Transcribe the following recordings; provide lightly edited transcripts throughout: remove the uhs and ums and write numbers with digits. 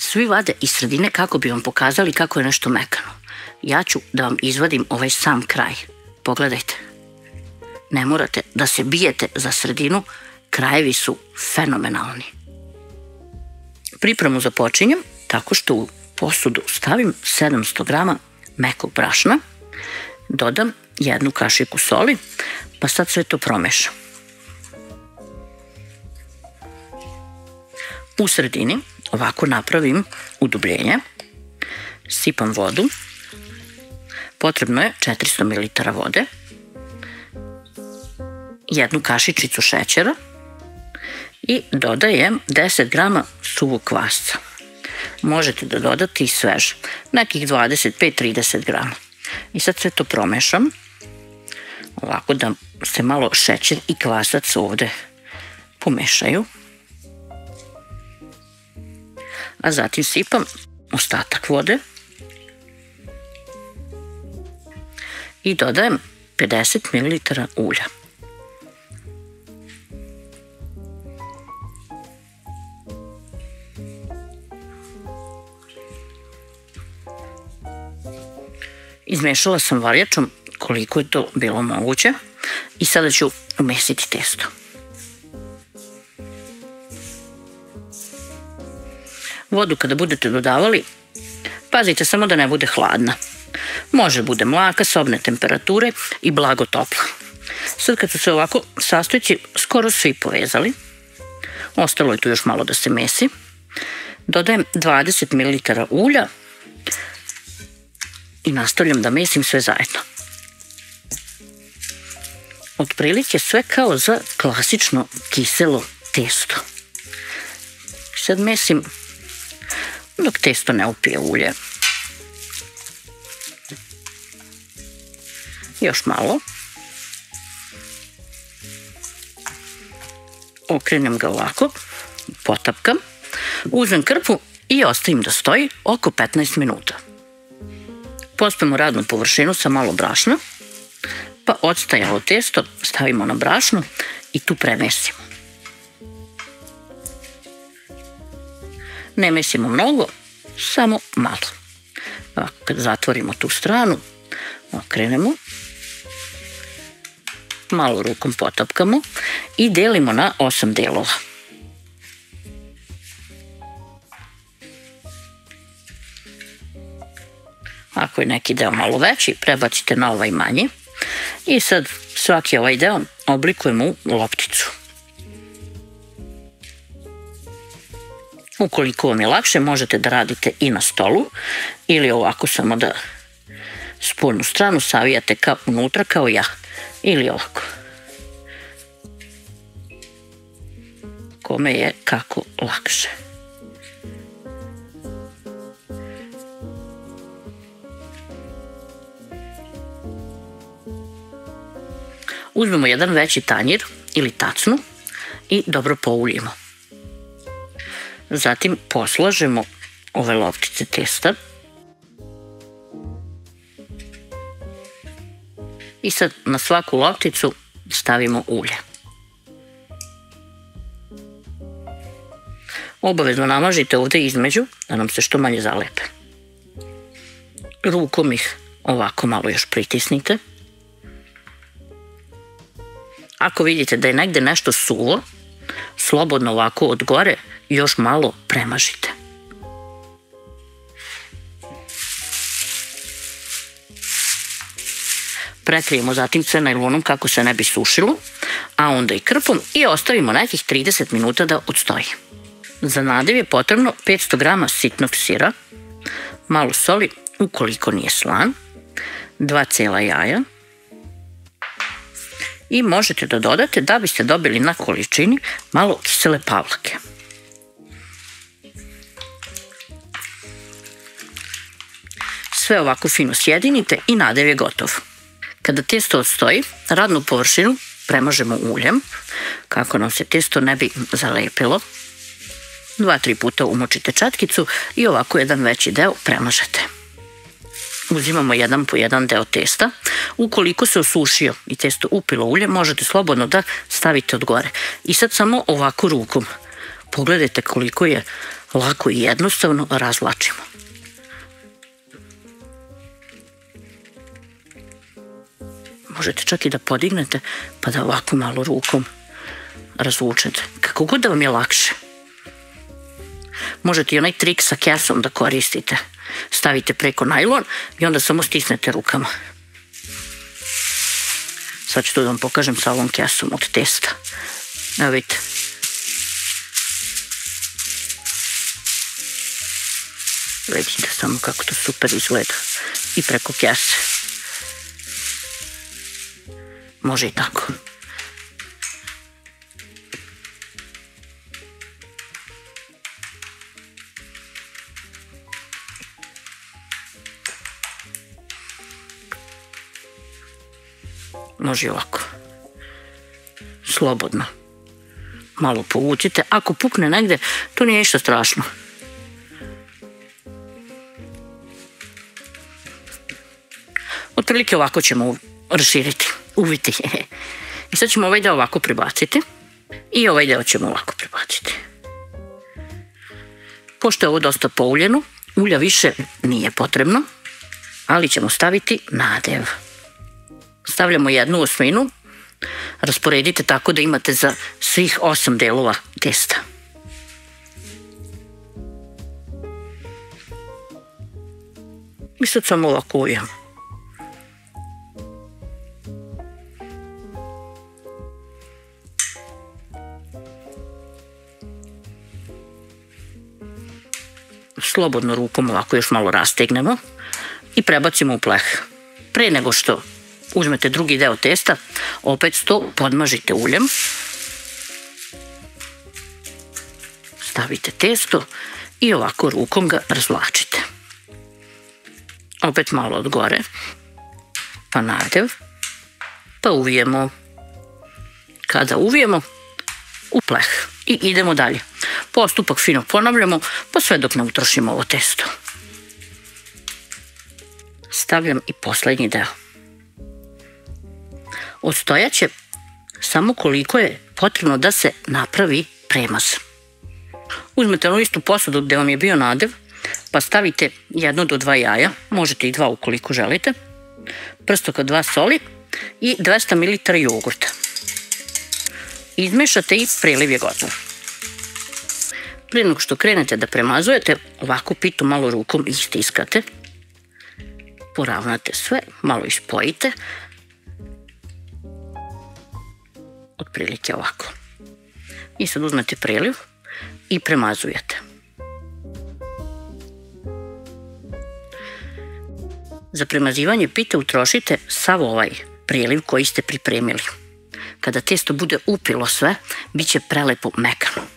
Svi vade iz sredine kako bi vam pokazali kako je nešto mekano. Ja ću da vam izvadim ovaj sam kraj. Pogledajte. Ne morate da se bijete za sredinu, krajevi su fenomenalni. Pripremu započinjem tako što u posudu stavim 700 grama mekog brašna, dodam 1 kašiku soli, pa sad sve to promešam. U sredini ovako napravim udubljenje, sipam vodu, potrebno je 400 ml vode, 1 kašičicu šećera i dodajem 10 grama suvog kvasca. Možete da dodate i sveže, nekih 25-30 grama. I sad sve to promešam, ovako da se malo šećer i kvasac ovde pomešaju. A zatim sipam ostatak vode i dodajem 50 ml ulja. Izmešala sam varjačom koliko je to bilo moguće i sada ću umesiti testo. Vodu kada budete dodavali, pazite samo da ne bude hladna. Može bude mlaka, sobne temperature i blago topla. Sad kad su se ovako sastojci skoro svi povezali, ostalo je tu još malo da se mesi, dodajem 20 ml ulja i nastavljam da mesim sve zajedno. Otprilike sve kao za klasično kiselo testo. Sad mesim dok testo ne upije ulje. Još malo. Okrenem ga ovako, potapkam, uzmem krpu i ostavim da stoji oko 15 minuta. Pospemo radnu površinu sa malo brašna, pa odstajalo testo stavimo na brašno i tu premesimo. Ne mesimo mnogo, samo malo. Ovako, kad zatvorimo tu stranu, okrenemo, malo rukom potapkamo i delimo na 8 delova. Ako je neki deo malo veći, prebacite na ovaj manji. I sad svaki ovaj deo oblikujemo u lopticu. Ukoliko vam je lakše, možete da radite i na stolu ili ovako samo da spoljnu stranu savijate unutra kao ja. Ili ovako. Kome je kako lakše. Uzmemo jedan veći tanjir ili tacnu i dobro pouljimo. Zatim poslažemo ove loptice testa. I sad na svaku lopticu stavimo ulje. Obavezno namažite ovde između da nam se što manje zalepe. Rukom ih ovako malo još pritisnite. Ako vidite da je negde nešto suvo, slobodno ovako od gore još malo premažite. Prekrijemo zatim sve najlonom kako se ne bi sušilo, a onda i krpom i ostavimo nekih 30 minuta da odstoji. Za nadiv je potrebno 500 grama sitnog sira, malo soli ukoliko nije slan, 2 cela jaja i možete da dodate da biste dobili na količini malo kisele pavlake. Sve ovako fino sjedinite i nadev je gotov. Kada testo odstoji, radnu površinu premažemo uljem, kako nam se testo ne bi zalepilo. 2-3 puta umočite četkicu i ovako jedan veći deo premažete. Uzimamo jedan po jedan deo testa. Ukoliko se osušio i testo upilo ulje, možete slobodno da stavite od gore. I sad samo ovako rukom. Pogledajte koliko je lako i jednostavno razvlačimo. Možete čak i da podignete pa da ovako malo rukom razvučete. Kako god da vam je lakše. Možete i onaj trik sa kesom da koristite. Stavite preko najlon i onda samo stisnete rukama. Sad ću to da vam pokažem sa ovom kesom od testa. Evo vidite. Vidite samo kako to super izgleda. I preko kese. Može i tako. Može i ovako. Slobodno. Malo povucite. Ako pukne negde, to nije ništa strašno. Otprilike ovako ćemo raširiti, uviti. I sad ćemo ovaj deo ovako prebaciti i ovaj deo ćemo ovako prebaciti. Pošto je ovo dosta pouljeno, ulja više nije potrebno, ali ćemo staviti nadev. Stavljamo 1/8, rasporedite tako da imate za svih 8 delova testa. I sad samo ovako ujemo. Slobodno rukom ovako još malo rastegnemo i prebacimo u pleh. Pre nego što uzmete drugi deo testa, opet to podmažite uljem. Stavite testo i ovako rukom ga razvlačite. Opet malo od gore, pa nadev, pa uvijemo. Kada uvijemo, u pleh i idemo dalje. Postupak fino ponavljamo, pa sve dok ne utrošimo ovo testo. Stavljam i poslednji deo. Odstojaće samo koliko je potrebno da se napravi premaz. Uzmete onu istu posudu gde vam je bio nadev, pa stavite 1 do 2 jaja, možete i 2 ukoliko želite, prst od 2 soli i 200 ml jogurta. Izmešate i preliv je gotov. Prije nego što krenete da premazujete, ovako pitu malo rukom istiskate, poravnate sve, malo ispojite, otprilike ovako. I sad uzmete preliv i premazujete. Za premazivanje pite utrošite sav ovaj preliv koji ste pripremili. Kada testo bude upilo sve, bit će prelepo mekano.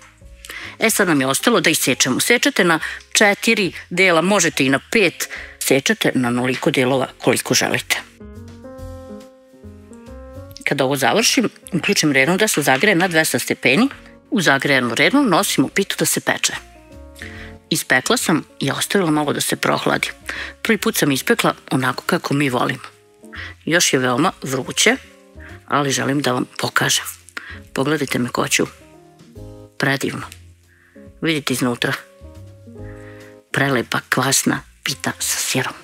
Sad nam je ostalo da isečemo. Sečete na 4 dela, možete i na 5, sečete na onoliko delova koliko želite. Kada ovo završim, uključim rednu da se zagreje na 200 stepeni. U zagrejanu rednu nosimo pitu da se peče. Ispekla sam i ostavila malo da se prohladi. Prvi put sam ispekla onako kako mi volimo. Još je veoma vruće, ali želim da vam pokažem. Pogledajte mekoću. Predivno. Vidite iznutra. Prelepa, kvasna pita sa sirom.